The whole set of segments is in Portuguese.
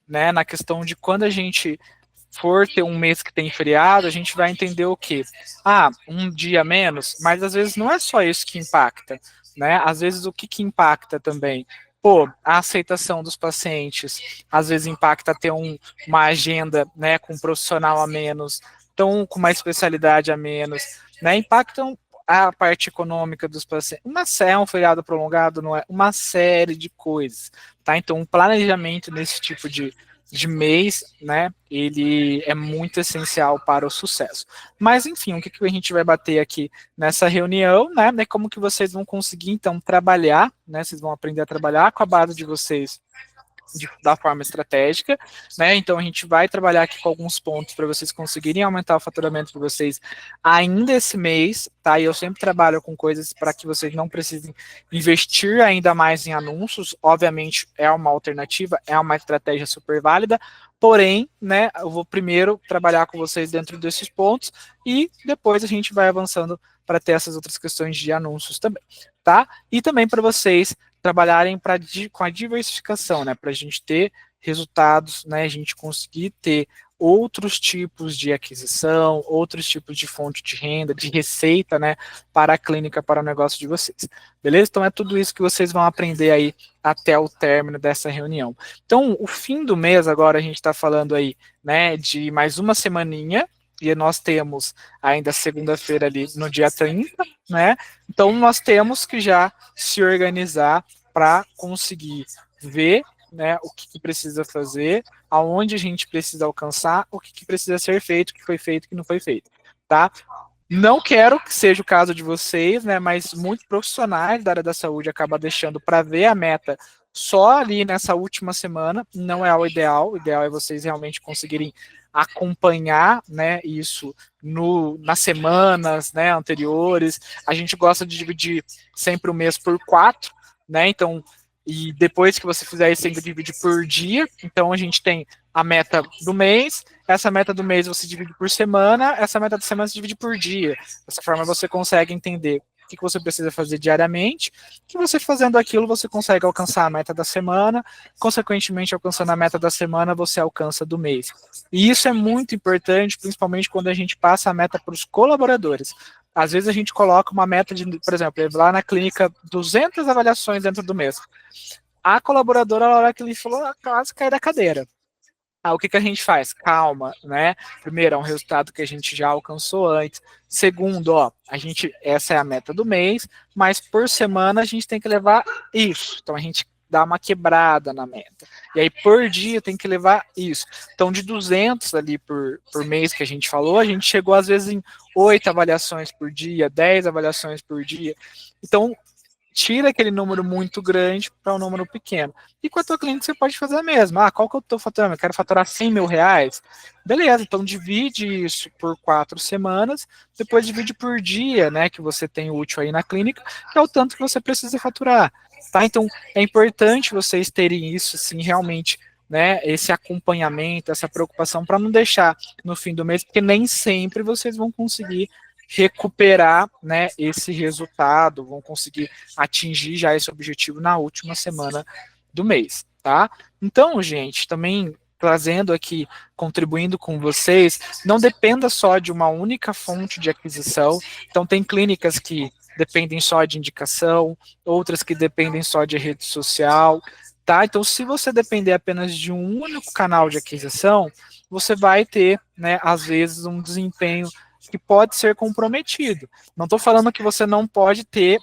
né, na questão de quando a gente for ter um mês que tem feriado, a gente vai entender o quê? Ah, um dia menos, mas às vezes não é só isso que impacta, né? Às vezes o que impacta também? Pô, a aceitação dos pacientes, às vezes impacta ter uma agenda, né, com um profissional a menos, então com uma especialidade a menos, né? Impactam a parte econômica dos pacientes. É um feriado prolongado, não é? Uma série de coisas, tá? Então, um planejamento nesse tipo de mês, né, ele é muito essencial para o sucesso. Mas, enfim, o que a gente vai bater aqui nessa reunião, né, como que vocês vão conseguir, então, trabalhar, né, vocês vão aprender a trabalhar com a base de vocês da forma estratégica, né? Então a gente vai trabalhar aqui com alguns pontos para vocês conseguirem aumentar o faturamento de vocês ainda esse mês, tá? E eu sempre trabalho com coisas para que vocês não precisem investir ainda mais em anúncios. Obviamente é uma alternativa, é uma estratégia super válida. Porém, né, eu vou primeiro trabalhar com vocês dentro desses pontos e depois a gente vai avançando para ter essas outras questões de anúncios também, tá? E também para vocês trabalharem com a diversificação, né, para a gente ter resultados, né, a gente conseguir ter outros tipos de aquisição, outros tipos de fonte de renda, de receita, né, para a clínica, para o negócio de vocês. Beleza? Então é tudo isso que vocês vão aprender aí até o término dessa reunião. Então, o fim do mês agora a gente está falando aí, né, de mais uma semaninha, e nós temos ainda segunda-feira ali no dia 30, né? Então nós temos que já se organizar para conseguir ver, né, o que precisa fazer, aonde a gente precisa alcançar, o que precisa ser feito, o que foi feito, o que não foi feito, tá? Não quero que seja o caso de vocês, né, mas muitos profissionais da área da saúde acabam deixando para ver a meta só ali nessa última semana, não é o ideal é vocês realmente conseguirem acompanhar, né, isso nas semanas, né, anteriores. A gente gosta de dividir sempre o mês por 4, né, então, e depois que você fizer isso, você divide por dia, então a gente tem a meta do mês, essa meta do mês você divide por semana, essa meta da semana você divide por dia. Dessa forma você consegue entender o que você precisa fazer diariamente, que você fazendo aquilo você consegue alcançar a meta da semana, consequentemente alcançando a meta da semana você alcança do mês. E isso é muito importante, principalmente quando a gente passa a meta para os colaboradores. Às vezes a gente coloca uma meta de, por exemplo, lá na clínica, 200 avaliações dentro do mês. A colaboradora, na hora que ele falou, quase cai da cadeira. O que a gente faz? Calma, né? Primeiro, é um resultado que a gente já alcançou antes. Segundo, essa é a meta do mês, mas por semana a gente tem que levar isso. Então a gente dá uma quebrada na meta. E aí por dia tem que levar isso. Então de 200 ali por mês que a gente falou, a gente chegou às vezes em 8 avaliações por dia, 10 avaliações por dia. Então tira aquele número muito grande para um número pequeno. E com a tua cliente você pode fazer a mesma. Qual que eu estou faturando? Eu quero faturar 100 mil reais. Beleza, então divide isso por 4 semanas, depois divide por dia, né, que você tem útil aí na clínica, que é o tanto que você precisa faturar. Tá? Então é importante vocês terem isso, assim, realmente, né, esse acompanhamento, essa preocupação, para não deixar no fim do mês, porque nem sempre vocês vão conseguir recuperar, né, esse resultado, vão conseguir atingir já esse objetivo na última semana do mês, tá? Então, gente, também trazendo aqui, contribuindo com vocês, não dependa só de uma única fonte de aquisição. Então, tem clínicas que dependem só de indicação, outras que dependem só de rede social, tá? Então, se você depender apenas de um único canal de aquisição, você vai ter, né, às vezes, um desempenho que pode ser comprometido. Não estou falando que você não pode ter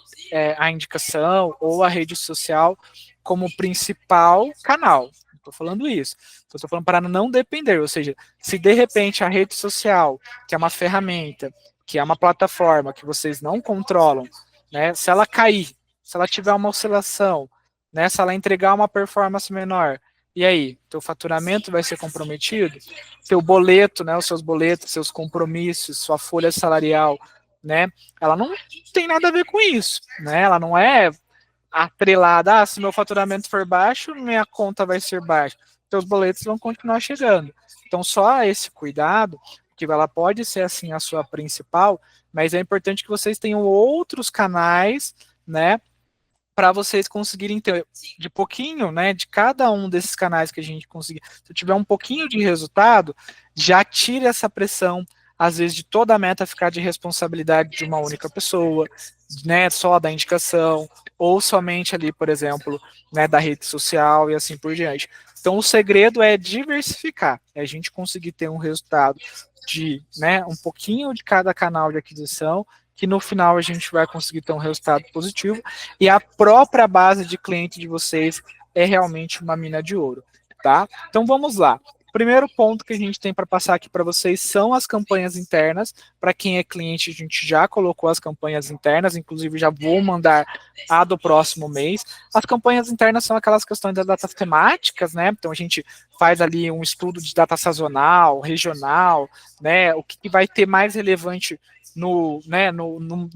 a indicação ou a rede social como principal canal. Estou falando isso. Estou falando para não depender. Ou seja, se de repente a rede social, que é uma ferramenta, que é uma plataforma que vocês não controlam, né, se ela cair, se ela tiver uma oscilação, né, se ela entregar uma performance menor, e aí, teu faturamento vai ser comprometido? Teu boleto, né, os seus boletos, seus compromissos, sua folha salarial, né, ela não tem nada a ver com isso, né, ela não é atrelada, se meu faturamento for baixo, minha conta vai ser baixa, teus boletos vão continuar chegando. Então, só esse cuidado, que ela pode ser, assim, a sua principal, mas é importante que vocês tenham outros canais, né, para vocês conseguirem ter de pouquinho, né, de cada um desses canais que a gente conseguir, se tiver um pouquinho de resultado, já tira essa pressão, às vezes, de toda a meta ficar de responsabilidade de uma única pessoa, né, só da indicação, ou somente ali, por exemplo, né, da rede social e assim por diante. Então, o segredo é diversificar, é a gente conseguir ter um resultado de, né, um pouquinho de cada canal de aquisição, que no final a gente vai conseguir ter um resultado positivo, e a própria base de cliente de vocês é realmente uma mina de ouro, tá? Então vamos lá. Primeiro ponto que a gente tem para passar aqui para vocês são as campanhas internas. Para quem é cliente, a gente já colocou as campanhas internas, inclusive já vou mandar a do próximo mês. As campanhas internas são aquelas questões das datas temáticas, né? Então a gente faz ali um estudo de data sazonal, regional, né? O que vai ter mais relevante no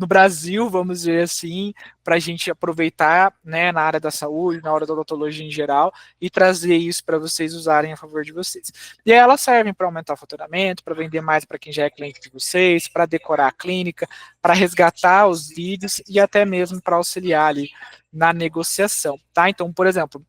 Brasil, vamos dizer assim, para a gente aproveitar, né, na área da saúde, na área da odontologia em geral, e trazer isso para vocês usarem a favor de vocês. E aí elas servem para aumentar o faturamento, para vender mais para quem já é cliente de vocês, para decorar a clínica, para resgatar os leads e até mesmo para auxiliar ali na negociação, tá? Então, por exemplo,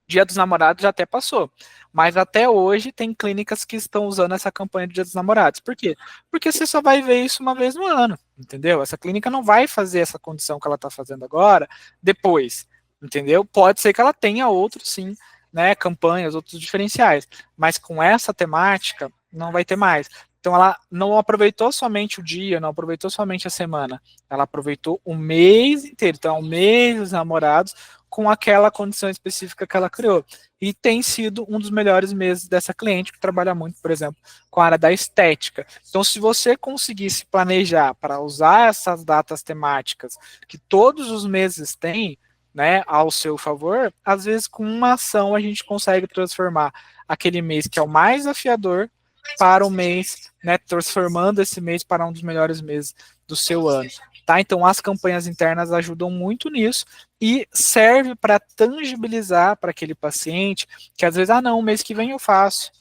Dia dos Namorados já até passou, mas até hoje tem clínicas que estão usando essa campanha do Dia dos Namorados. Por quê? Porque você só vai ver isso uma vez no ano, entendeu? Essa clínica não vai fazer essa condição que ela está fazendo agora depois, entendeu? Pode ser que ela tenha outros, sim, né, campanhas, outros diferenciais, mas com essa temática não vai ter mais. Então ela não aproveitou somente o dia, não aproveitou somente a semana, ela aproveitou o mês inteiro. Então, o mês dos namorados com aquela condição específica que ela criou. E tem sido um dos melhores meses dessa cliente, que trabalha muito, por exemplo, com a área da estética. Então, se você conseguir se planejar para usar essas datas temáticas que todos os meses têm, né, ao seu favor, às vezes com uma ação a gente consegue transformar aquele mês que é o mais afiador para o mês, né, transformando esse mês para um dos melhores meses do seu ano. Tá? Então, as campanhas internas ajudam muito nisso e serve para tangibilizar para aquele paciente que às vezes, não, mês que vem eu faço.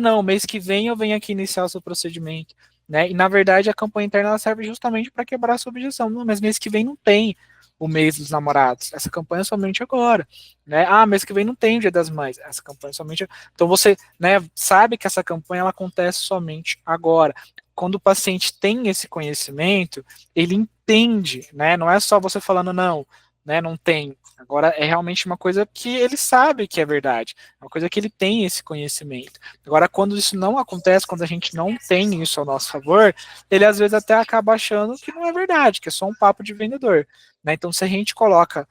Não, mês que vem eu venho aqui iniciar o seu procedimento. Né? E, na verdade, a campanha interna ela serve justamente para quebrar a sua objeção. Não, mas mês que vem não tem o mês dos namorados. Essa campanha é somente agora. Né? Mês que vem não tem o Dia das Mães. Essa campanha é somente. Então você, né, sabe que essa campanha ela acontece somente agora. Quando o paciente tem esse conhecimento, ele entende, né? Não é só você falando não, né? Não tem. Agora é realmente uma coisa que ele sabe que é verdade, é uma coisa que ele tem esse conhecimento. Agora, quando isso não acontece, quando a gente não tem isso ao nosso favor, ele às vezes até acaba achando que não é verdade, que é só um papo de vendedor. Né? Então, se a gente coloca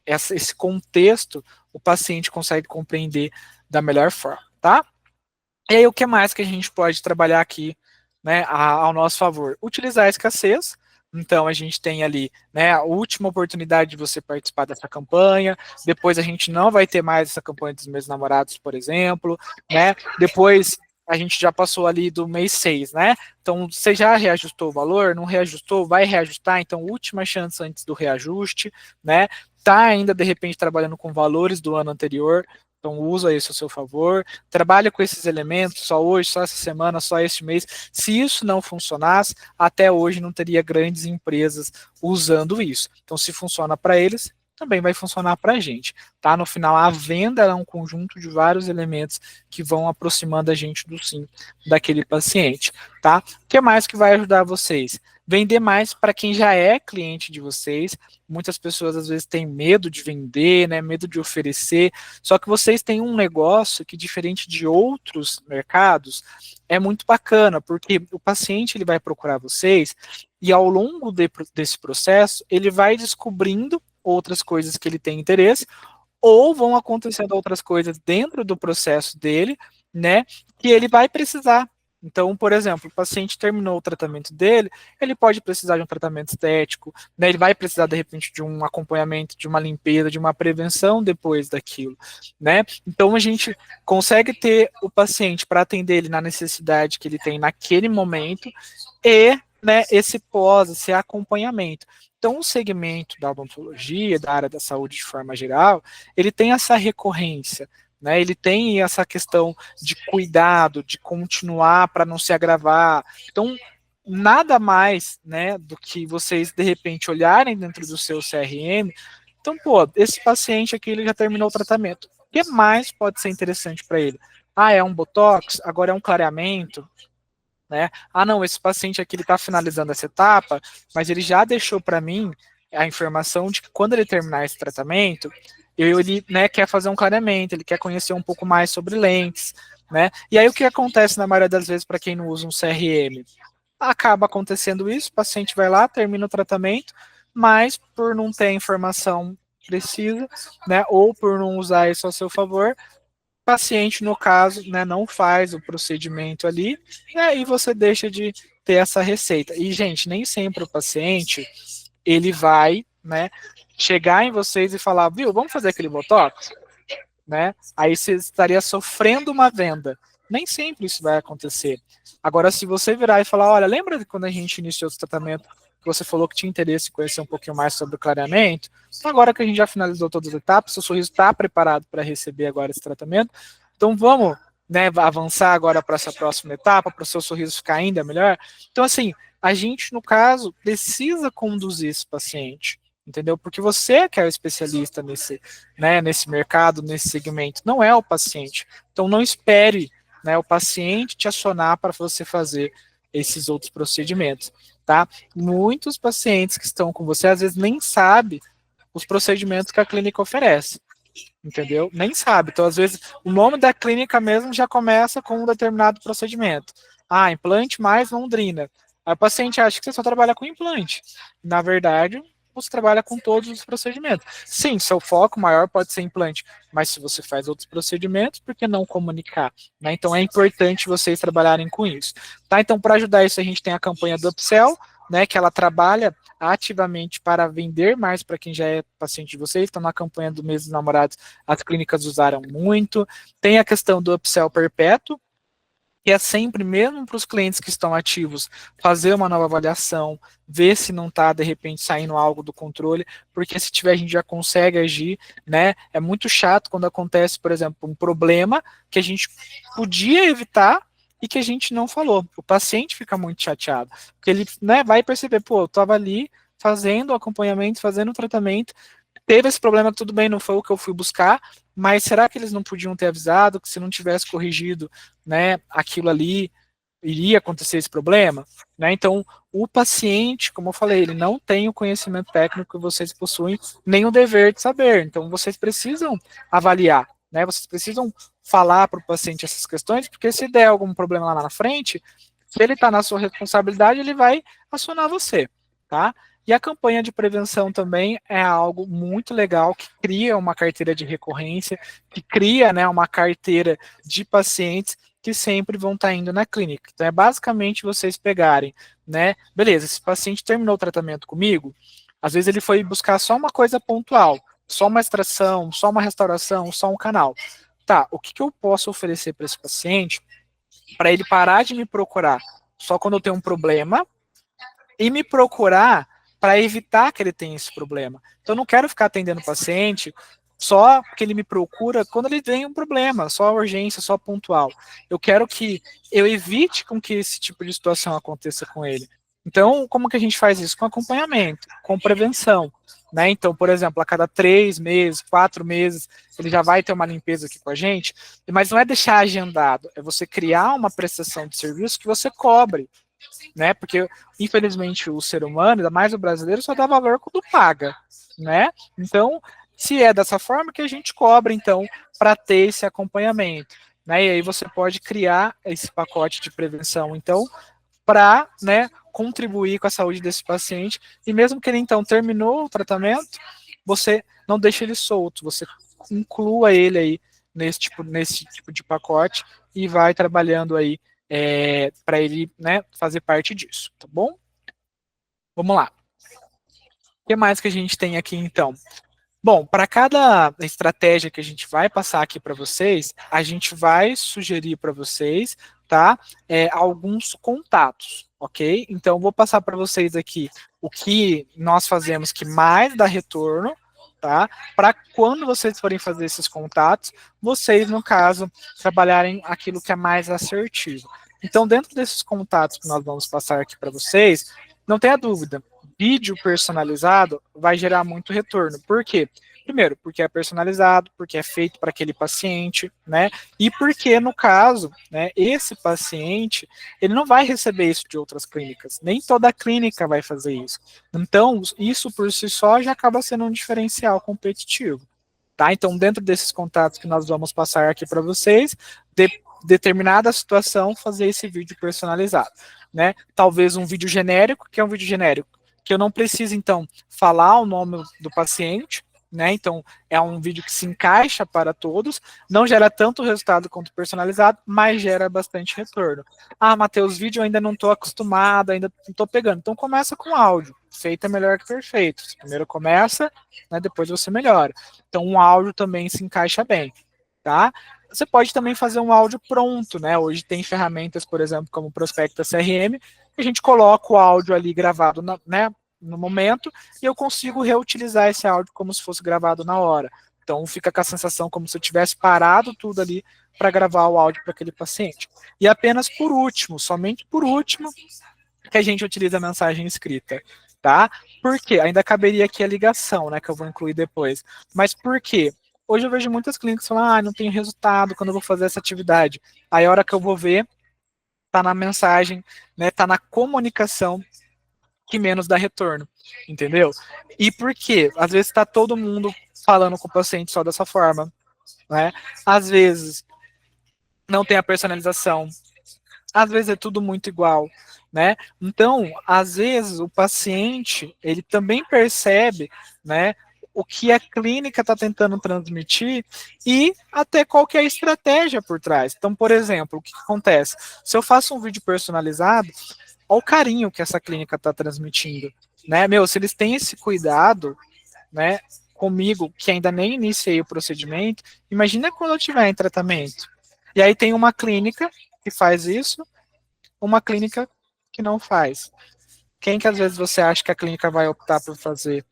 esse contexto, o paciente consegue compreender da melhor forma, tá? E aí, o que mais que a gente pode trabalhar aqui, né, ao nosso favor? Utilizar a escassez. Então, a gente tem ali, né, a última oportunidade de você participar dessa campanha. Depois, a gente não vai ter mais essa campanha dos meus namorados, por exemplo, né? Depois, a gente já passou ali do mês 6, né? Então, você já reajustou o valor? Não reajustou? Vai reajustar? Então, última chance antes do reajuste, né? Tá ainda, de repente, trabalhando com valores do ano anterior, então usa isso a seu favor, trabalha com esses elementos, só hoje, só essa semana, só este mês. Se isso não funcionasse, até hoje não teria grandes empresas usando isso. Então, se funciona para eles, também vai funcionar para a gente. Tá? No final, a venda é um conjunto de vários elementos que vão aproximando a gente do sim daquele paciente. Tá? O que mais que vai ajudar vocês? Vender mais para quem já é cliente de vocês. Muitas pessoas às vezes têm medo de vender, né, medo de oferecer. Só que vocês têm um negócio que, diferente de outros mercados, é muito bacana, porque o paciente ele vai procurar vocês e ao longo desse processo ele vai descobrindo outras coisas que ele tem interesse, ou vão acontecendo outras coisas dentro do processo dele, né, que ele vai precisar. Então, por exemplo, o paciente terminou o tratamento dele, ele pode precisar de um tratamento estético, né, ele vai precisar, de repente, de um acompanhamento, de uma limpeza, de uma prevenção depois daquilo, né? Então, a gente consegue ter o paciente para atender ele na necessidade que ele tem naquele momento e, né, esse pós, esse acompanhamento. Então, o segmento da odontologia, da área da saúde de forma geral, ele tem essa recorrência, né? Ele tem essa questão de cuidado, de continuar para não se agravar. Então, nada mais, né, do que vocês de repente olharem dentro do seu CRM Então, pô, esse paciente aqui, ele já terminou o tratamento. O que mais pode ser interessante para ele? Ah, é um botox? Agora é um clareamento? Né? Ah, não, esse paciente aqui ele está finalizando essa etapa, mas ele já deixou para mim a informação de que quando ele terminar esse tratamento, ele, né, quer fazer um clareamento, ele quer conhecer um pouco mais sobre lentes, né? E aí o que acontece na maioria das vezes para quem não usa um CRM? Acaba acontecendo isso, o paciente vai lá, termina o tratamento, mas por não ter a informação precisa, né, ou por não usar isso a seu favor, paciente, no caso, né, não faz o procedimento ali, né, e você deixa de ter essa receita. E, gente, nem sempre o paciente, ele vai, né, chegar em vocês e falar, viu, vamos fazer aquele botox? Né? Aí você estaria sofrendo uma venda. Nem sempre isso vai acontecer. Agora, se você virar e falar, olha, lembra de quando a gente iniciou esse tratamento, que você falou que tinha interesse em conhecer um pouquinho mais sobre o clareamento? Agora que a gente já finalizou todas as etapas, seu sorriso está preparado para receber agora esse tratamento, então vamos, né, avançar agora para essa próxima etapa, para o seu sorriso ficar ainda melhor. Então, assim, a gente, no caso, precisa conduzir esse paciente, entendeu? Porque você que é o especialista nesse, né, nesse mercado, nesse segmento, não é o paciente. Então não espere, né, o paciente te acionar para você fazer esses outros procedimentos, tá? Muitos pacientes que estão com você às vezes nem sabem os procedimentos que a clínica oferece, entendeu? Nem sabe. Então às vezes o nome da clínica mesmo já começa com um determinado procedimento. Ah, implante mais londrina. Aí o paciente acha que você só trabalha com implante. Na verdade, você trabalha com todos os procedimentos. Sim, seu foco maior pode ser implante, mas se você faz outros procedimentos, por que não comunicar? Né? Então é importante vocês trabalharem com isso. Tá? Então, para ajudar isso, a gente tem a campanha do Upsell, né, que ela trabalha ativamente para vender mais para quem já é paciente de vocês. Então, na campanha do mês dos namorados, as clínicas usaram muito. Tem a questão do upsell perpétuo, que é sempre, mesmo para os clientes que estão ativos, fazer uma nova avaliação, ver se não está, de repente, saindo algo do controle, porque se tiver, a gente já consegue agir, né? É muito chato quando acontece, por exemplo, um problema que a gente podia evitar e que a gente não falou. O paciente fica muito chateado, porque ele, né, vai perceber, pô, eu estava ali fazendo o acompanhamento, fazendo o tratamento, teve esse problema, tudo bem, não foi o que eu fui buscar, mas será que eles não podiam ter avisado que se não tivesse corrigido, né, aquilo ali, iria acontecer esse problema? Né? Então, o paciente, como eu falei, ele não tem o conhecimento técnico que vocês possuem, nem o dever de saber. Então, vocês precisam avaliar, né? Vocês precisam falar para o paciente essas questões, porque se der algum problema lá na frente, se ele está na sua responsabilidade, ele vai acionar você, tá? E a campanha de prevenção também é algo muito legal, que cria uma carteira de recorrência, que cria, né, uma carteira de pacientes que sempre vão estar indo na clínica. Então é basicamente vocês pegarem, né, beleza, esse paciente terminou o tratamento comigo, às vezes ele foi buscar só uma coisa pontual, só uma extração, só uma restauração, só um canal. Tá, o que eu posso oferecer para esse paciente para ele parar de me procurar só quando eu tenho um problema e me procurar para evitar que ele tenha esse problema. Então, eu não quero ficar atendendo o paciente só porque ele me procura quando ele tem um problema, só urgência, só pontual. Eu quero que eu evite com que esse tipo de situação aconteça com ele. Então, como que a gente faz isso? Com acompanhamento, com prevenção. Né? Então, por exemplo, a cada 3 meses, 4 meses, ele já vai ter uma limpeza aqui com a gente, mas não é deixar agendado, é você criar uma prestação de serviço que você cobre, né? Porque, infelizmente, o ser humano, ainda mais o brasileiro, só dá valor quando paga, né? Então, se é dessa forma que a gente cobra, então, para ter esse acompanhamento, né? E aí você pode criar esse pacote de prevenção, então, para, né, contribuir com a saúde desse paciente, e mesmo que ele, então, terminou o tratamento, você não deixa ele solto, você inclua ele aí nesse tipo de pacote e vai trabalhando aí para ele, né, fazer parte disso, tá bom? Vamos lá. O que mais que a gente tem aqui, então? Bom, para cada estratégia que a gente vai passar aqui para vocês, a gente vai sugerir para vocês, tá? Alguns contatos, ok? Então, vou passar para vocês aqui o que nós fazemos que mais dá retorno, tá? Para quando vocês forem fazer esses contatos, vocês, no caso, trabalharem aquilo que é mais assertivo. Então, dentro desses contatos que nós vamos passar aqui para vocês, não tenha dúvida, vídeo personalizado vai gerar muito retorno. Por quê? Primeiro, porque é personalizado, porque é feito para aquele paciente, né? E porque, no caso, né, esse paciente, ele não vai receber isso de outras clínicas. Nem toda clínica vai fazer isso. Então, isso por si só já acaba sendo um diferencial competitivo. Tá? Então, dentro desses contatos que nós vamos passar aqui para vocês, determinada situação, fazer esse vídeo personalizado. Né? Talvez um vídeo genérico, que é um vídeo genérico, que eu não preciso, então, falar o nome do paciente, né? Então, é um vídeo que se encaixa para todos, não gera tanto resultado quanto personalizado, mas gera bastante retorno. Ah, Matheus, vídeo eu ainda não estou acostumado, ainda não estou pegando. Então, começa com áudio. Feito é melhor que perfeito. Você primeiro começa, né, depois você melhora. Então, um áudio também se encaixa bem, tá? Você pode também fazer um áudio pronto, né? Hoje tem ferramentas, por exemplo, como o Prospecta CRM, que a gente coloca o áudio ali gravado, né, no momento, e eu consigo reutilizar esse áudio como se fosse gravado na hora. Então fica com a sensação como se eu tivesse parado tudo ali para gravar o áudio para aquele paciente. E apenas por último, somente por último, que a gente utiliza a mensagem escrita, tá? Por quê? Ainda caberia aqui a ligação, né, que eu vou incluir depois. Mas por quê? Hoje eu vejo muitas clínicas falando, não tenho resultado quando eu vou fazer essa atividade. Aí a hora que eu vou ver, tá na mensagem, né, tá na comunicação que menos dá retorno, entendeu? E por quê? Às vezes está todo mundo falando com o paciente só dessa forma, né? Às vezes não tem a personalização, às vezes é tudo muito igual, né? Então, às vezes o paciente, ele também percebe, né, o que a clínica está tentando transmitir e até qual que é a estratégia por trás. Então, por exemplo, o que acontece? Se eu faço um vídeo personalizado, olha o carinho que essa clínica está transmitindo, né? Meu, se eles têm esse cuidado, né, comigo, que ainda nem iniciei o procedimento, imagina quando eu estiver em tratamento. E aí tem uma clínica que faz isso, uma clínica que não faz. Quem que às vezes você acha que a clínica vai optar por fazer?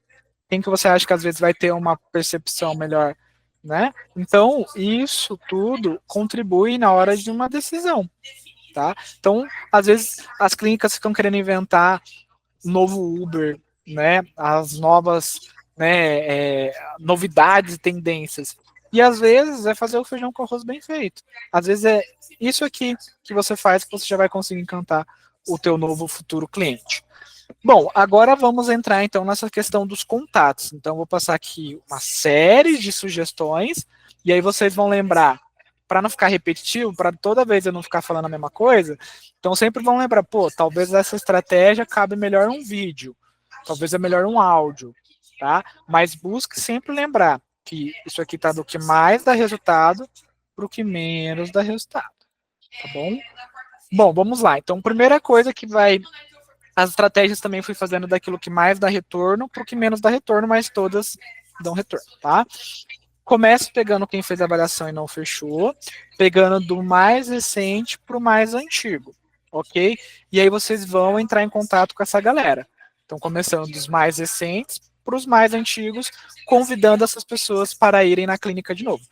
Quem que você acha que às vezes vai ter uma percepção melhor, né? Então, isso tudo contribui na hora de uma decisão, tá? Então, às vezes as clínicas ficam querendo inventar novo Uber, né? As novas, né, novidades e tendências. E às vezes é fazer o feijão com arroz bem feito. Às vezes é isso aqui que você faz que você já vai conseguir encantar o teu novo futuro cliente. Bom, agora vamos entrar então nessa questão dos contatos. Então vou passar aqui uma série de sugestões e aí vocês vão lembrar, para não ficar repetitivo, para toda vez eu não ficar falando a mesma coisa, então sempre vão lembrar, pô, talvez essa estratégia cabe melhor um vídeo, talvez é melhor um áudio, tá? Mas busque sempre lembrar que isso aqui tá do que mais dá resultado para o que menos dá resultado, tá bom? Bom, vamos lá. Então, primeira coisa que vai as estratégias também fui fazendo daquilo que mais dá retorno para o que menos dá retorno, mas todas dão retorno, tá? Começo pegando quem fez a avaliação e não fechou, pegando do mais recente para o mais antigo, ok? E aí vocês vão entrar em contato com essa galera. Então, começando dos mais recentes para os mais antigos, convidando essas pessoas para irem na clínica de novo.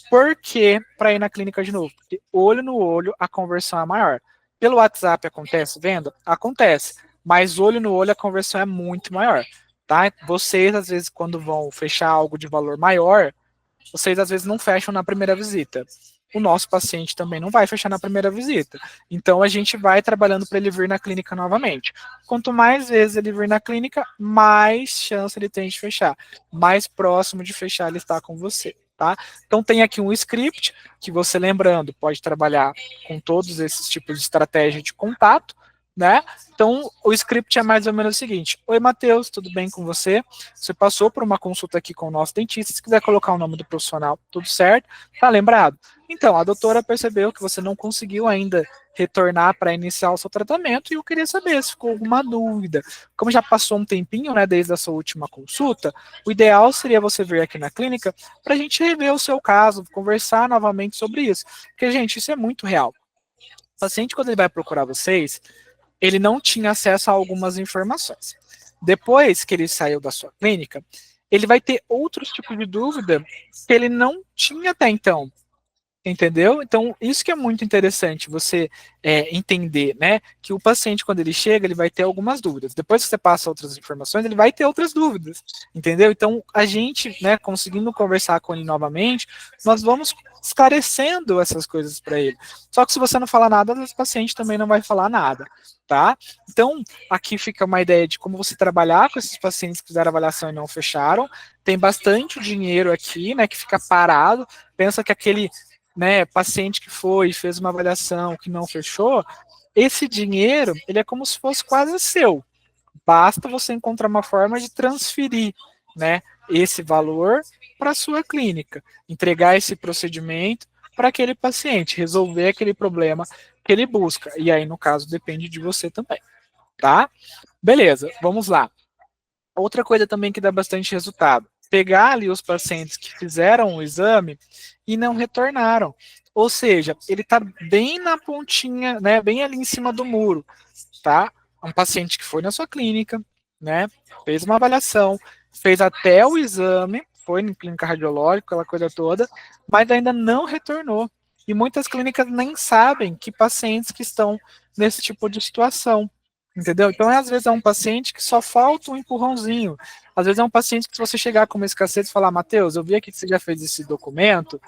Por que para ir na clínica de novo? Porque olho no olho a conversão é maior. Pelo WhatsApp acontece venda? Acontece. Mas olho no olho a conversão é muito maior. Tá? Vocês, às vezes, quando vão fechar algo de valor maior, vocês às vezes não fecham na primeira visita. O nosso paciente também não vai fechar na primeira visita. Então a gente vai trabalhando para ele vir na clínica novamente. Quanto mais vezes ele vir na clínica, mais chance ele tem de fechar. Mais próximo de fechar ele está com você. Tá? Então tem aqui um script que você, lembrando, pode trabalhar com todos esses tipos de estratégia de contato, né? Então o script é mais ou menos o seguinte: oi, Matheus, tudo bem com você? Você passou por uma consulta aqui com o nosso dentista, se quiser colocar o nome do profissional, tudo certo? Tá lembrado? Então, a doutora percebeu que você não conseguiu ainda retornar para iniciar o seu tratamento e eu queria saber se ficou alguma dúvida. Como já passou um tempinho, né, desde a sua última consulta, o ideal seria você vir aqui na clínica para a gente rever o seu caso, conversar novamente sobre isso. Porque, gente, isso é muito real. O paciente, quando ele vai procurar vocês, ele não tinha acesso a algumas informações. Depois que ele saiu da sua clínica, ele vai ter outros tipos de dúvida que ele não tinha até então. Entendeu? Então, isso que é muito interessante, você entender, né? Que o paciente, quando ele chega, ele vai ter algumas dúvidas. Depois que você passa outras informações, ele vai ter outras dúvidas. Entendeu? Então, a gente, né, conseguindo conversar com ele novamente, nós vamos esclarecendo essas coisas para ele. Só que se você não falar nada, o paciente também não vai falar nada, tá? Então, aqui fica uma ideia de como você trabalhar com esses pacientes que fizeram avaliação e não fecharam. Tem bastante dinheiro aqui, né, que fica parado. Pensa que aquele, né, paciente que foi, fez uma avaliação que não fechou, esse dinheiro, ele é como se fosse quase seu. Basta você encontrar uma forma de transferir, né, esse valor para a sua clínica, entregar esse procedimento para aquele paciente, resolver aquele problema que ele busca. E aí, no caso, depende de você também, tá? Beleza, vamos lá. Outra coisa também que dá bastante resultado, pegar ali os pacientes que fizeram o exame e não retornaram. Ou seja, ele está bem na pontinha, né, bem ali em cima do muro, tá? Um paciente que foi na sua clínica, né, fez uma avaliação, fez até o exame, foi em clínica radiológica, aquela coisa toda, mas ainda não retornou. E muitas clínicas nem sabem que pacientes que estão nesse tipo de situação. Entendeu? Então, às vezes, é um paciente que só falta um empurrãozinho. Às vezes, é um paciente que, se você chegar com uma escassez e falar, Matheus, eu vi aqui que você já fez esse documento,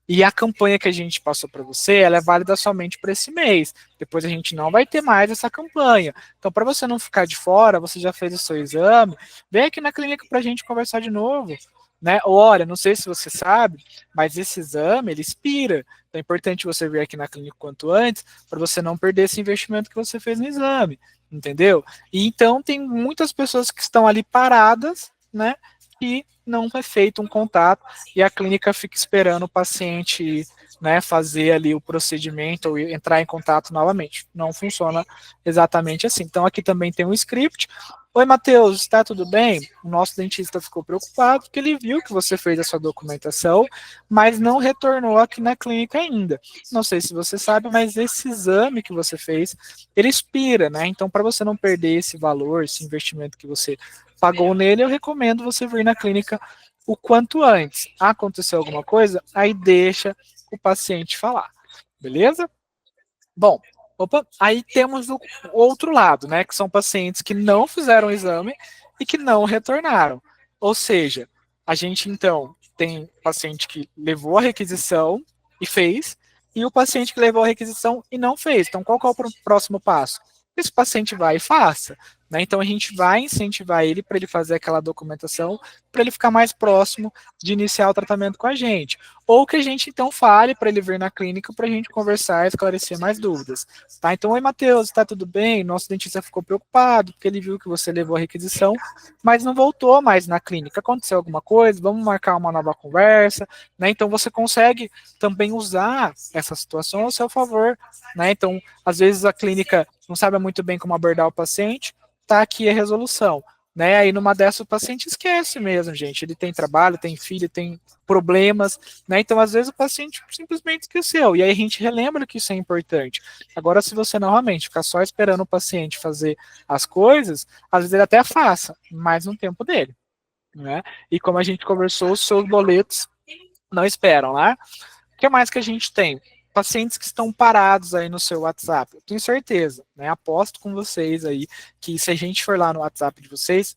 e a campanha que a gente passou para você, ela é válida somente para esse mês. Depois a gente não vai ter mais essa campanha. Então, para você não ficar de fora, você já fez o seu exame, vem aqui na clínica para a gente conversar de novo. Né? Ou, olha, não sei se você sabe, mas esse exame, ele expira. Então, é importante você vir aqui na clínica quanto antes, para você não perder esse investimento que você fez no exame. Entendeu? E então, tem muitas pessoas que estão ali paradas, né? E não é feito um contato e a clínica fica esperando o paciente, né, fazer ali o procedimento ou entrar em contato novamente. Não funciona exatamente assim. Então aqui também tem um script. Oi, Matheus, está tudo bem? O nosso dentista ficou preocupado porque ele viu que você fez a sua documentação, mas não retornou aqui na clínica ainda. Não sei se você sabe, mas esse exame que você fez, ele expira, né? Então, para você não perder esse valor, esse investimento que você pagou nele, eu recomendo você vir na clínica o quanto antes. Aconteceu alguma coisa, aí deixa o paciente falar, beleza? Bom, opa, aí temos o outro lado, né, que são pacientes que não fizeram o exame e que não retornaram. Ou seja, a gente então tem paciente que levou a requisição e fez, e o paciente que levou a requisição e não fez. Então, qual que é o próximo passo? Esse paciente vai e faça. Né? Então, a gente vai incentivar ele para ele fazer aquela documentação, para ele ficar mais próximo de iniciar o tratamento com a gente. Ou que a gente, então, fale para ele vir na clínica para a gente conversar e esclarecer mais dúvidas. Tá? Então, oi, Matheus, está tudo bem? Nosso dentista ficou preocupado, porque ele viu que você levou a requisição, mas não voltou mais na clínica. Aconteceu alguma coisa? Vamos marcar uma nova conversa. Né? Então, você consegue também usar essa situação ao seu favor. Né? Então, às vezes a clínica não sabe muito bem como abordar o paciente, tá aqui a resolução. Né? Aí numa dessas o paciente esquece mesmo, gente. Ele tem trabalho, tem filho, tem problemas, né? Então, às vezes, o paciente simplesmente esqueceu. E aí a gente relembra que isso é importante. Agora, se você novamente ficar só esperando o paciente fazer as coisas, às vezes ele até faça, mas no tempo dele. Né? E como a gente conversou, os seus boletos não esperam, né? O que mais que a gente tem? Pacientes que estão parados aí no seu WhatsApp. Eu tenho certeza, né? Aposto com vocês aí que se a gente for lá no WhatsApp de vocês,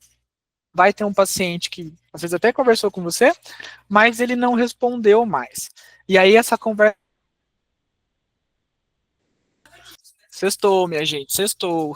vai ter um paciente que às vezes até conversou com você, mas ele não respondeu mais. E aí essa conversa. Sextou, minha gente, sextou.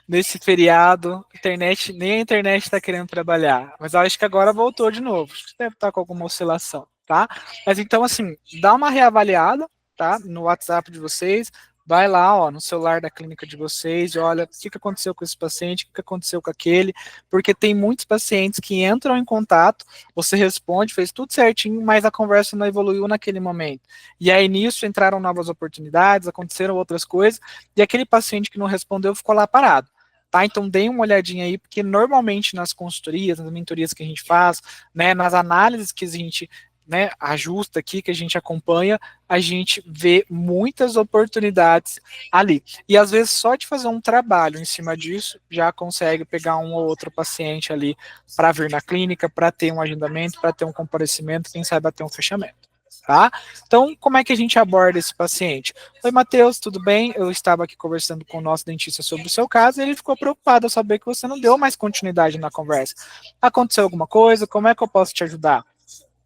Nesse feriado, internet, nem a internet está querendo trabalhar. Mas eu acho que agora voltou de novo. Acho que deve estar com alguma oscilação, tá? Mas então, assim, dá uma reavaliada, tá? No WhatsApp de vocês. Vai lá, ó, no celular da clínica de vocês e olha o que aconteceu com esse paciente, o que aconteceu com aquele, porque tem muitos pacientes que entram em contato, você responde, fez tudo certinho, mas a conversa não evoluiu naquele momento. E aí nisso entraram novas oportunidades, aconteceram outras coisas, e aquele paciente que não respondeu ficou lá parado. Tá? Então deem uma olhadinha aí, porque normalmente nas consultorias, nas mentorias que a gente faz, né, nas análises que a gente, né, ajusta aqui, que a gente acompanha, a gente vê muitas oportunidades ali. E às vezes só de fazer um trabalho em cima disso, já consegue pegar um ou outro paciente ali para vir na clínica, para ter um agendamento, para ter um comparecimento, quem sabe até um fechamento. Tá? Então, como é que a gente aborda esse paciente? Oi, Matheus, tudo bem? Eu estava aqui conversando com o nosso dentista sobre o seu caso e ele ficou preocupado ao saber que você não deu mais continuidade na conversa. Aconteceu alguma coisa? Como é que eu posso te ajudar?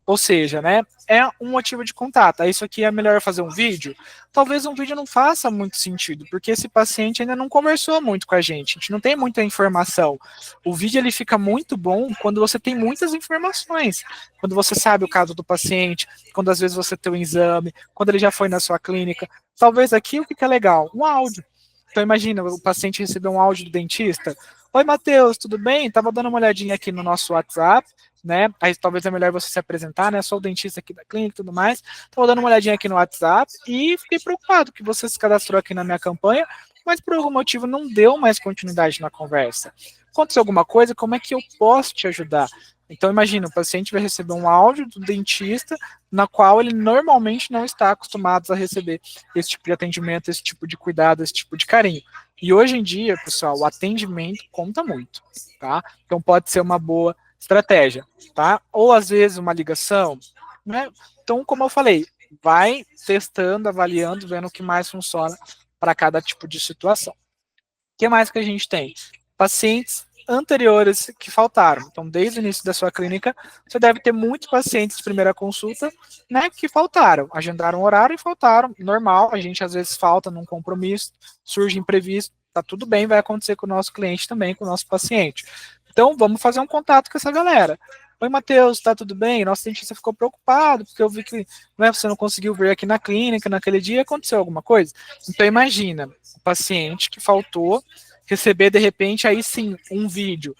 Ou seja, né, é um motivo de contato. Isso aqui é melhor fazer um vídeo? Talvez um vídeo não faça muito sentido, porque esse paciente ainda não conversou muito com a gente não tem muita informação. O vídeo ele fica muito bom quando você tem muitas informações, quando você sabe o caso do paciente, quando às vezes você tem um exame, quando ele já foi na sua clínica. Talvez aqui o que é legal? Um áudio. Então imagina, o paciente recebeu um áudio do dentista. Oi, Matheus, tudo bem? Tava dando uma olhadinha aqui no nosso WhatsApp, né? Aí talvez é melhor você se apresentar, né? Sou o dentista aqui da clínica e tudo mais. Tava dando uma olhadinha aqui no WhatsApp e fiquei preocupado que você se cadastrou aqui na minha campanha, mas por algum motivo não deu mais continuidade na conversa. Aconteceu alguma coisa? Como é que eu posso te ajudar? Então imagina, o paciente vai receber um áudio do dentista na qual ele normalmente não está acostumado a receber esse tipo de atendimento, esse tipo de cuidado, esse tipo de carinho. E hoje em dia, pessoal, o atendimento conta muito, tá? Então pode ser uma boa estratégia, tá? Ou às vezes uma ligação, né? Então, como eu falei, vai testando, avaliando, vendo o que mais funciona para cada tipo de situação. O que mais que a gente tem? Pacientes anteriores que faltaram. Então, desde o início da sua clínica, você deve ter muitos pacientes de primeira consulta, né, que faltaram, agendaram horário e faltaram. Normal, a gente às vezes falta num compromisso, surge imprevisto, tá tudo bem, vai acontecer com o nosso cliente também, com o nosso paciente. Então, vamos fazer um contato com essa galera. Oi, Matheus, tá tudo bem? Nosso dentista ficou preocupado, porque eu vi que né, você não conseguiu vir aqui na clínica naquele dia, aconteceu alguma coisa? Então, imagina, o paciente que faltou receber de repente aí sim um vídeo,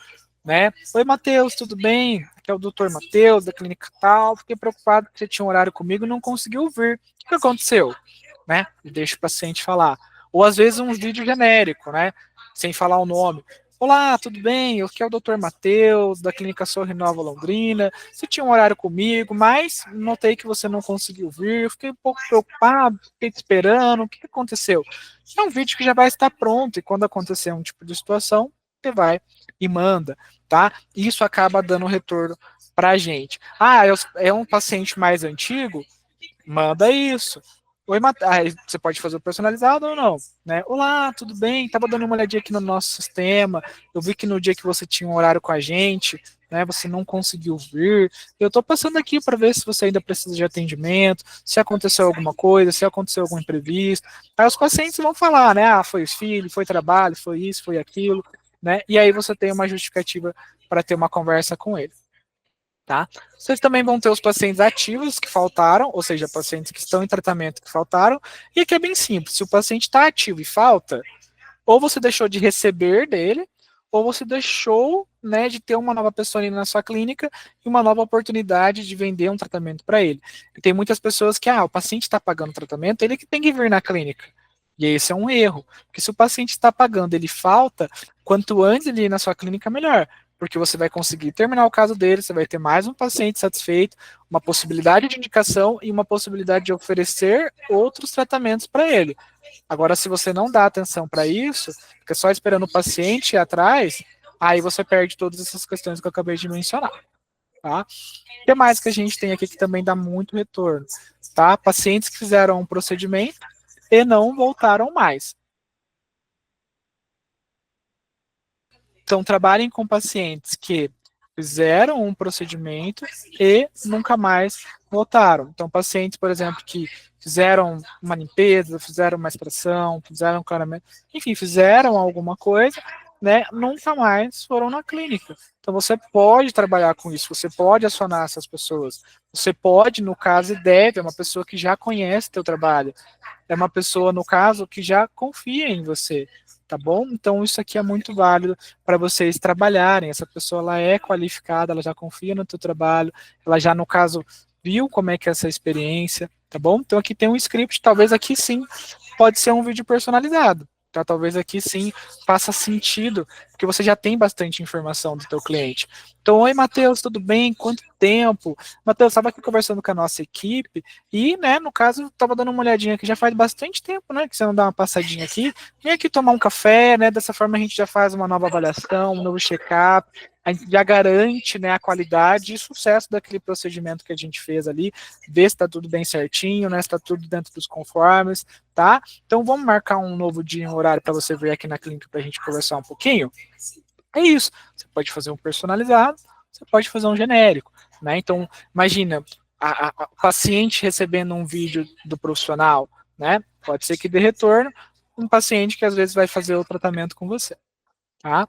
né? Oi, Matheus, tudo bem? Aqui é o doutor Matheus, da clínica tal. Fiquei preocupado que você tinha um horário comigo e não conseguiu vir. O que aconteceu? Né? E deixa o paciente falar. Ou às vezes um vídeo genérico, né? Sem falar o nome. Olá, tudo bem? Eu aqui é o doutor Matheus, da clínica Sorri Nova Londrina. Você tinha um horário comigo, mas notei que você não conseguiu vir. Fiquei um pouco preocupado, fiquei te esperando. O que aconteceu? É um vídeo que já vai estar pronto, e quando acontecer um tipo de situação, você vai e manda, tá? Isso acaba dando retorno para a gente. Ah, é um paciente mais antigo? Manda isso. Oi, você pode fazer o personalizado ou não, né? Olá, tudo bem? Tava dando uma olhadinha aqui no nosso sistema. Eu vi que no dia que você tinha um horário com a gente, né, você não conseguiu vir. Eu tô passando aqui para ver se você ainda precisa de atendimento, se aconteceu alguma coisa, se aconteceu algum imprevisto. Aí os pacientes vão falar, né? Ah, foi os filhos, foi trabalho, foi isso, foi aquilo, né? E aí você tem uma justificativa para ter uma conversa com ele. Tá? Vocês também vão ter os pacientes ativos que faltaram, ou seja, pacientes que estão em tratamento que faltaram, e aqui é bem simples, se o paciente está ativo e falta, ou você deixou de receber dele, ou você deixou né, de ter uma nova pessoa ali na sua clínica e uma nova oportunidade de vender um tratamento para ele. E tem muitas pessoas que, o paciente está pagando o tratamento, ele que tem que vir na clínica. E esse é um erro, porque se o paciente está pagando, ele falta, quanto antes ele ir na sua clínica, melhor, porque você vai conseguir terminar o caso dele, você vai ter mais um paciente satisfeito, uma possibilidade de indicação e uma possibilidade de oferecer outros tratamentos para ele. Agora, se você não dá atenção para isso, fica só esperando o paciente ir atrás, aí você perde todas essas questões que eu acabei de mencionar. Tá? O que mais que a gente tem aqui que também dá muito retorno? Tá? Pacientes que fizeram um procedimento e não voltaram mais. Então, trabalhem com pacientes que fizeram um procedimento e nunca mais voltaram. Então, pacientes, por exemplo, que fizeram uma limpeza, fizeram uma extração, fizeram um clareamento, enfim, fizeram alguma coisa, né, nunca mais foram na clínica. Então, você pode trabalhar com isso, você pode acionar essas pessoas. Você pode, no caso, e deve, é uma pessoa que já conhece teu trabalho. É uma pessoa, no caso, que já confia em você, tá bom? Então, isso aqui é muito válido para vocês trabalharem. Essa pessoa, ela é qualificada, ela já confia no teu trabalho, ela já, no caso, viu como é que é essa experiência, tá bom? Então, aqui tem um script, talvez aqui sim, pode ser um vídeo personalizado, tá? Talvez aqui sim faça sentido, porque você já tem bastante informação do teu cliente. Então, oi, Matheus, tudo bem? Quanto tempo? Matheus, estava aqui conversando com a nossa equipe e, né, no caso, estava dando uma olhadinha aqui, já faz bastante tempo, né, que você não dá uma passadinha aqui. Vem aqui tomar um café, né, dessa forma a gente já faz uma nova avaliação, um novo check-up, a gente já garante, né, a qualidade e sucesso daquele procedimento que a gente fez ali, ver se está tudo bem certinho, né, se está tudo dentro dos conformes, tá? Então, vamos marcar um novo dia, um horário para você vir aqui na clínica para a gente conversar um pouquinho? É isso. Você pode fazer um personalizado, você pode fazer um genérico, né? Então, imagina a paciente recebendo um vídeo do profissional, né? Pode ser que dê retorno um paciente que às vezes vai fazer o tratamento com você, tá?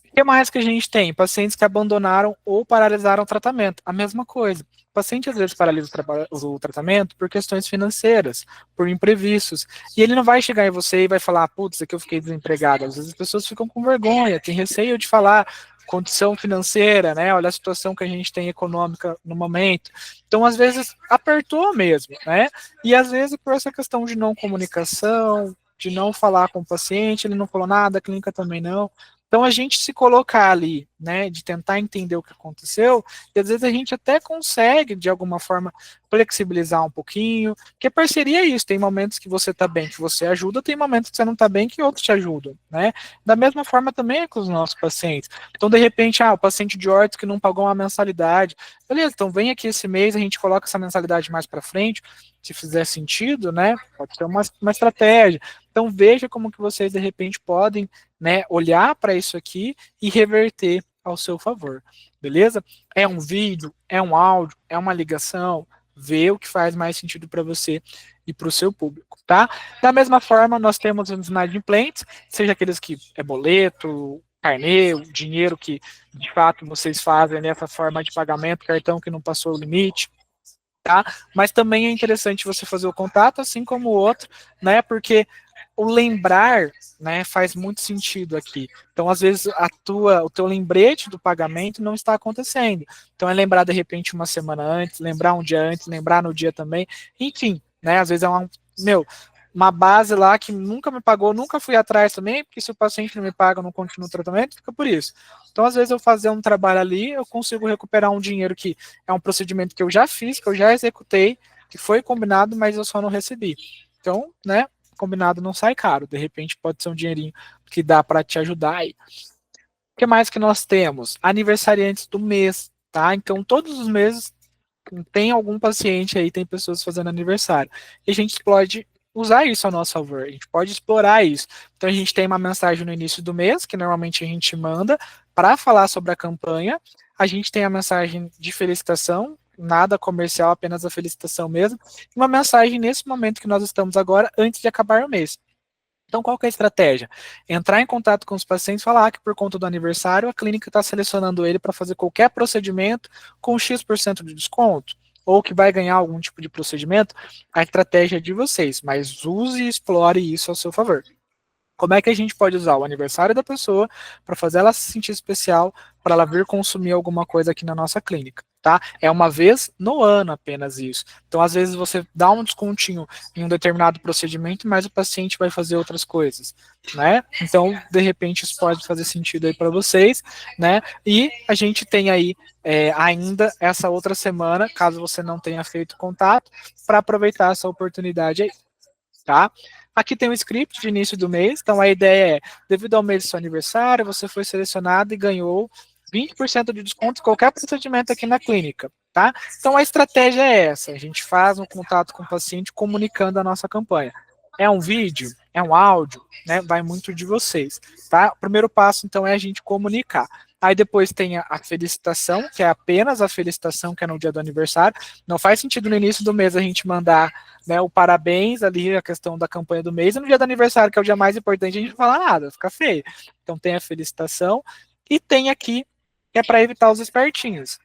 O que mais que a gente tem? Pacientes que abandonaram ou paralisaram o tratamento. A mesma coisa. O paciente às vezes paralisa o tratamento por questões financeiras, por imprevistos. E ele não vai chegar em você e vai falar, putz, aqui eu fiquei desempregado. Às vezes as pessoas ficam com vergonha, tem receio de falar condição financeira, né? Olha a situação que a gente tem econômica no momento. Então, às vezes, apertou mesmo, né? E às vezes, por essa questão de não comunicação, de não falar com o paciente, ele não falou nada, a clínica também não. Então, a gente se colocar ali, né, de tentar entender o que aconteceu, e às vezes a gente até consegue, de alguma forma, flexibilizar um pouquinho, porque parceria é isso, tem momentos que você está bem, que você ajuda, tem momentos que você não está bem, que outros te ajudam, né? Da mesma forma também é com os nossos pacientes. Então, de repente, o paciente de orto que não pagou uma mensalidade, beleza, então vem aqui esse mês, a gente coloca essa mensalidade mais para frente, se fizer sentido, né, pode ser uma estratégia. Então, veja como que vocês, de repente, podem, né, olhar para isso aqui e reverter ao seu favor, beleza? É um vídeo, é um áudio, é uma ligação, vê o que faz mais sentido para você e para o seu público, tá? Da mesma forma, nós temos os inadimplentes, seja aqueles que é boleto, carnê, o dinheiro que de fato vocês fazem nessa forma de pagamento, cartão que não passou o limite, tá? Mas também é interessante você fazer o contato, assim como o outro, né? Porque o lembrar, né, faz muito sentido aqui. Então, às vezes, o teu lembrete do pagamento não está acontecendo. Então, é lembrar de repente uma semana antes, lembrar um dia antes, lembrar no dia também. Enfim, né? Às vezes é uma base lá que nunca me pagou, nunca fui atrás também, porque se o paciente não me paga, eu não continuo o tratamento, fica por isso. Então, às vezes, eu fazer um trabalho ali, eu consigo recuperar um dinheiro que é um procedimento que eu já fiz, que eu já executei, que foi combinado, mas eu só não recebi. Então, né, combinado não sai caro. De repente pode ser um dinheirinho que dá para te ajudar aí. O que mais que nós temos? Aniversariantes do mês, tá? Então, todos os meses tem algum paciente aí, tem pessoas fazendo aniversário. E a gente pode usar isso a nosso favor, a gente pode explorar isso. Então, a gente tem uma mensagem no início do mês, que normalmente a gente manda para falar sobre a campanha. A gente tem a mensagem de felicitação, nada comercial, apenas a felicitação mesmo. E uma mensagem nesse momento que nós estamos agora, antes de acabar o mês. Então, qual que é a estratégia? Entrar em contato com os pacientes, falar que por conta do aniversário, a clínica está selecionando ele para fazer qualquer procedimento com X% de desconto, ou que vai ganhar algum tipo de procedimento, a estratégia é de vocês, mas use e explore isso ao seu favor. Como é que a gente pode usar o aniversário da pessoa para fazer ela se sentir especial, para ela vir consumir alguma coisa aqui na nossa clínica, tá? É uma vez no ano apenas isso. Então, às vezes você dá um descontinho em um determinado procedimento, mas o paciente vai fazer outras coisas, né? Então, de repente, isso pode fazer sentido aí para vocês, né? E a gente tem aí ainda essa outra semana, caso você não tenha feito contato, para aproveitar essa oportunidade aí, tá? Aqui tem um script de início do mês, então a ideia é, devido ao mês do seu aniversário, você foi selecionado e ganhou 20% de desconto em qualquer procedimento aqui na clínica, tá? Então a estratégia é essa, a gente faz um contato com o paciente comunicando a nossa campanha. É um vídeo, é um áudio, né? Vai muito de vocês, tá? O primeiro passo, então, é a gente comunicar. Aí depois tem a felicitação, que é apenas a felicitação, que é no dia do aniversário. Não faz sentido no início do mês a gente mandar, né, o parabéns ali, a questão da campanha do mês, e no dia do aniversário, que é o dia mais importante, a gente não fala nada, fica feio. Então tem a felicitação, e tem aqui, que é para evitar os espertinhos.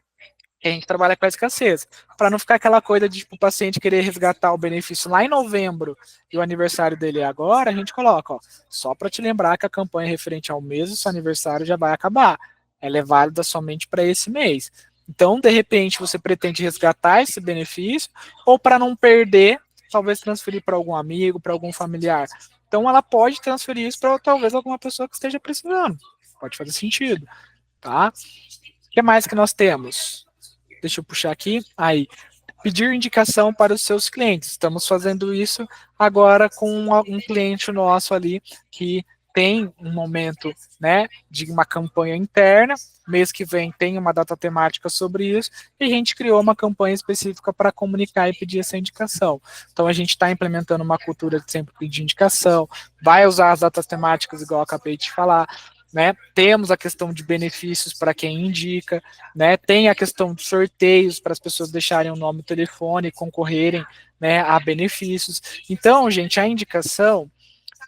A gente trabalha com a escassez, para não ficar aquela coisa de tipo, o paciente querer resgatar o benefício lá em novembro e o aniversário dele é agora, a gente coloca, ó, só para te lembrar que a campanha referente ao mês do seu aniversário já vai acabar. Ela é válida somente para esse mês. Então, de repente, você pretende resgatar esse benefício, ou para não perder, talvez transferir para algum amigo, para algum familiar. Então, ela pode transferir isso para talvez alguma pessoa que esteja precisando. Pode fazer sentido. tá? O que mais que nós temos? Deixa eu puxar aqui. Aí, pedir indicação para os seus clientes. Estamos fazendo isso agora com um cliente nosso ali que tem um momento, né, de uma campanha interna. Mês que vem tem uma data temática sobre isso e a gente criou uma campanha específica para comunicar e pedir essa indicação. Então a gente está implementando uma cultura de sempre pedir indicação, vai usar as datas temáticas igual eu acabei de falar, né? Temos a questão de benefícios para quem indica, né? Tem a questão de sorteios para as pessoas deixarem o nome e o telefone e concorrerem, né, a benefícios. Então, gente, a indicação,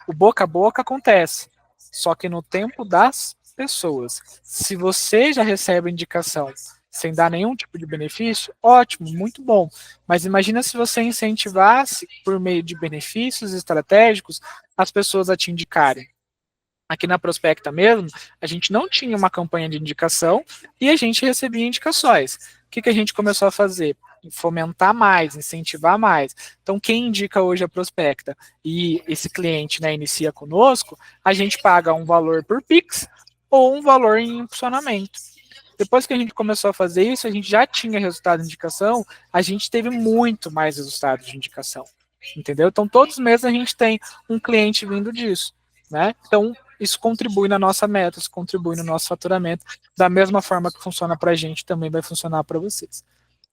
o boca a boca acontece, só que no tempo das pessoas. Se você já recebe indicação sem dar nenhum tipo de benefício, ótimo, muito bom. Mas imagina se você incentivasse, por meio de benefícios estratégicos, as pessoas a te indicarem. Aqui na Prospecta mesmo, a gente não tinha uma campanha de indicação e a gente recebia indicações. O que a gente começou a fazer? Fomentar mais, incentivar mais. Então, quem indica hoje a Prospecta e esse cliente, né, inicia conosco, a gente paga um valor por Pix ou um valor em impulsionamento. Depois que a gente começou a fazer isso, a gente já tinha resultado de indicação, a gente teve muito mais resultados de indicação. Entendeu? Então, todos os meses a gente tem um cliente vindo disso. Né? Então, isso contribui na nossa meta, isso contribui no nosso faturamento. Da mesma forma que funciona para a gente, também vai funcionar para vocês.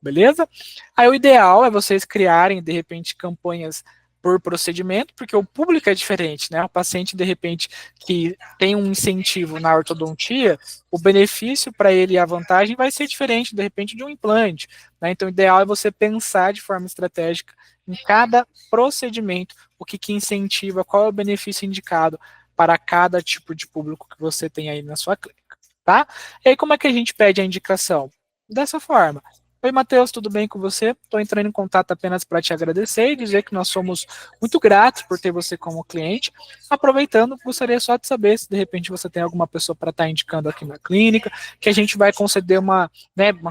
Beleza? Aí o ideal é vocês criarem, de repente, campanhas por procedimento, porque o público é diferente, né? O paciente, de repente, que tem um incentivo na ortodontia, o benefício para ele e a vantagem vai ser diferente, de repente, de um implante. Né? Então, o ideal é você pensar de forma estratégica em cada procedimento, o que incentiva, qual é o benefício indicado para cada tipo de público que você tem aí na sua clínica, tá? E aí, como é que a gente pede a indicação? Dessa forma. Oi, Matheus, tudo bem com você? Estou entrando em contato apenas para te agradecer e dizer que nós somos muito gratos por ter você como cliente. Aproveitando, gostaria só de saber se de repente você tem alguma pessoa para estar indicando aqui na clínica, que a gente vai conceder uma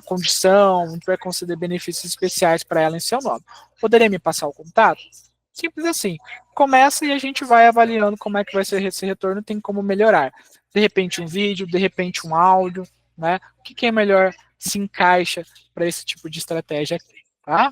condição, a gente vai conceder benefícios especiais para ela em seu nome. Poderia me passar o contato? Simples assim. Começa e a gente vai avaliando como é que vai ser esse retorno, tem como melhorar. De repente um vídeo, de repente um áudio, né? O que é melhor se encaixa para esse tipo de estratégia aqui, tá?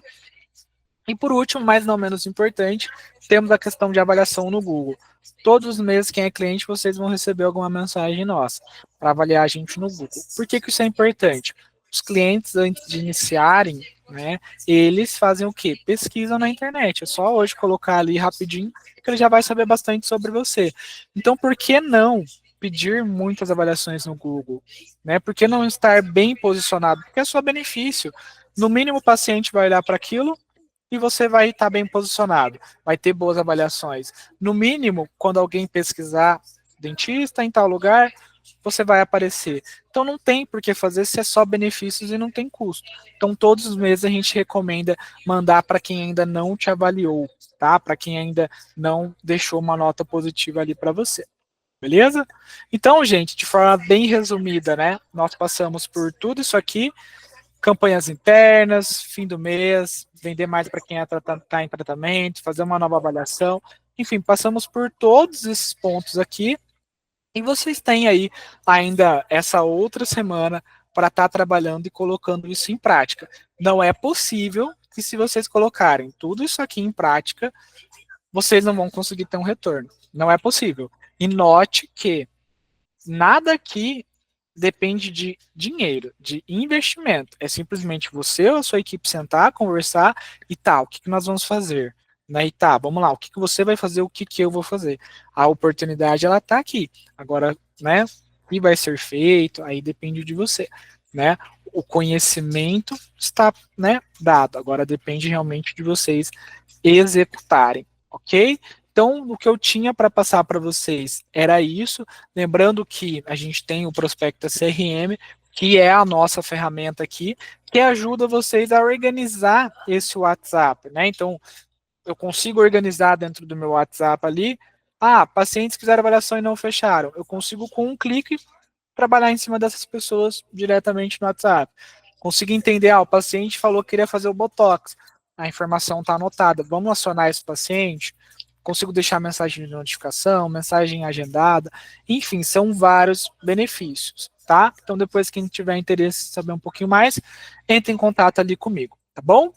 E por último, mas não menos importante, temos a questão de avaliação no Google. Todos os meses, quem é cliente, vocês vão receber alguma mensagem nossa para avaliar a gente no Google. Por que isso é importante? Os clientes, antes de iniciarem, né, eles fazem o quê? Pesquisam na internet. É só hoje colocar ali rapidinho que ele já vai saber bastante sobre você. Então, por que não pedir muitas avaliações no Google? Né? Por que não estar bem posicionado? Porque é só benefício. No mínimo, o paciente vai olhar para aquilo e você vai estar bem posicionado, vai ter boas avaliações. No mínimo, quando alguém pesquisar dentista em tal lugar, você vai aparecer. Então não tem por que fazer se é só benefícios e não tem custo. Então todos os meses a gente recomenda mandar para quem ainda não te avaliou, tá? Para quem ainda não deixou uma nota positiva ali para você. Beleza? Então, gente, de forma bem resumida, né? Nós passamos por tudo isso aqui, campanhas internas, fim do mês, vender mais para quem está em tratamento, fazer uma nova avaliação. Enfim, passamos por todos esses pontos aqui e vocês têm aí ainda essa outra semana para estar trabalhando e colocando isso em prática. Não é possível que se vocês colocarem tudo isso aqui em prática, vocês não vão conseguir ter um retorno. Não é possível. E note que nada aqui depende de dinheiro, de investimento. É simplesmente você ou a sua equipe sentar, conversar e tá, o que nós vamos fazer? Né? E tá, vamos lá, o que você vai fazer, o que eu vou fazer? A oportunidade, ela tá aqui. Agora, né, o que vai ser feito, aí depende de você, né? O conhecimento está, né, dado. Agora depende realmente de vocês executarem, ok? Então, o que eu tinha para passar para vocês era isso. Lembrando que a gente tem o Prospecta CRM, que é a nossa ferramenta aqui, que ajuda vocês a organizar esse WhatsApp, né? Então, eu consigo organizar dentro do meu WhatsApp ali. Ah, pacientes fizeram avaliação e não fecharam. Eu consigo, com um clique, trabalhar em cima dessas pessoas diretamente no WhatsApp. Consigo entender, o paciente falou que queria fazer o Botox. A informação está anotada. Vamos acionar esse paciente? Consigo deixar mensagem de notificação, mensagem agendada. Enfim, são vários benefícios. tá? Então depois quem tiver interesse em saber um pouquinho mais, entre em contato ali comigo, tá bom?